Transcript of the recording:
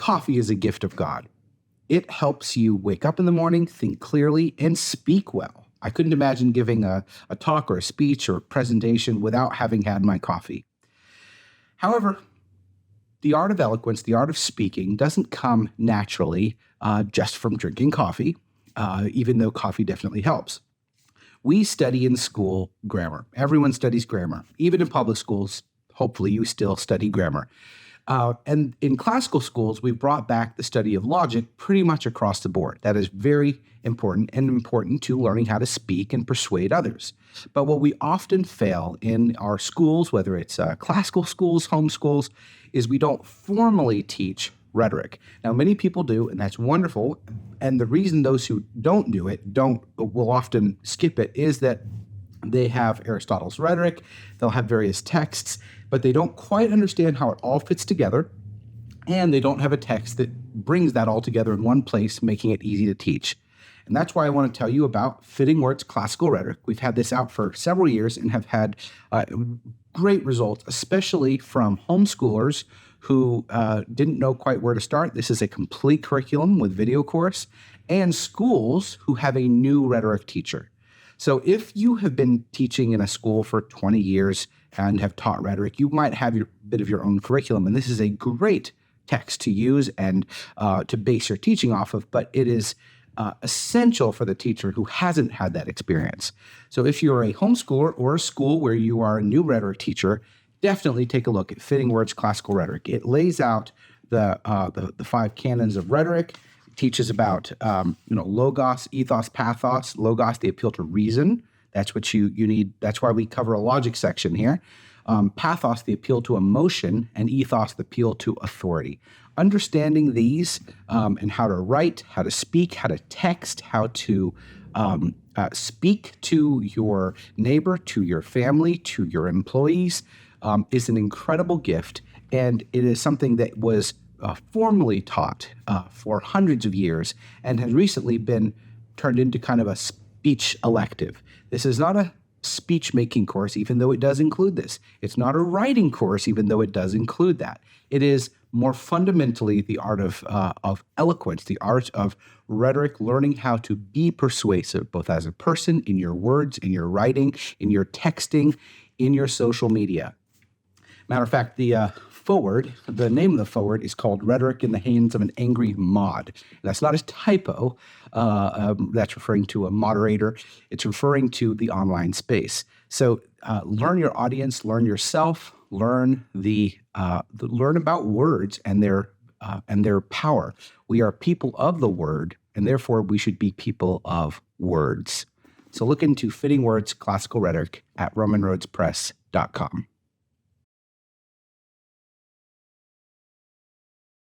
coffee is a gift of God. It helps you wake up in the morning, think clearly, and speak well. I couldn't imagine giving a talk or a speech or a presentation without having had my coffee. However, the art of eloquence, the art of speaking, doesn't come naturally just from drinking coffee, even though coffee definitely helps. We study in school grammar. Everyone studies grammar. Even in public schools, hopefully you still study grammar. And in classical schools, we've brought back the study of logic pretty much across the board. That is very important and important to learning how to speak and persuade others. But what we often fail in our schools, whether it's classical schools, home schools, is we don't formally teach rhetoric. Now, many people do, and that's wonderful. And the reason those who don't do it will often skip it is that they have Aristotle's rhetoric, they'll have various texts, but they don't quite understand how it all fits together, and they don't have a text that brings that all together in one place, making it easy to teach. And that's why I want to tell you about Fitting Words Classical Rhetoric. We've had this out for several years and have had great results, especially from homeschoolers who didn't know quite where to start. This is a complete curriculum with video course, and schools who have a new rhetoric teacher. So if you have been teaching in a school for 20 years and have taught rhetoric, you might have a bit of your own curriculum. And this is a great text to use and to base your teaching off of, but it is essential for the teacher who hasn't had that experience. So if you're a homeschooler or a school where you are a new rhetoric teacher, definitely take a look at Fitting Words Classical Rhetoric. It lays out the 5 canons of rhetoric. Teaches about logos, ethos, pathos. Logos, the appeal to reason. That's what you need. That's why we cover a logic section here. Pathos, the appeal to emotion, and ethos, the appeal to authority. Understanding these and how to write, how to speak, how to text, how to speak to your neighbor, to your family, to your employees is an incredible gift, and it is something that was formally taught for hundreds of years and has recently been turned into kind of a speech elective. This is not a speech-making course, even though it does include this. It's not a writing course, even though it does include that. It is more fundamentally the art of eloquence, the art of rhetoric, learning how to be persuasive, both as a person, in your words, in your writing, in your texting, in your social media. Matter of fact, the name of the forward is called Rhetoric in the Hands of an Angry Mod. That's not a typo. That's referring to a moderator. It's referring to the online space. So learn your audience, learn yourself, learn about words and their power. We are people of the word, and therefore we should be people of words. So look into Fitting Words Classical Rhetoric at RomanRoadsPress.com.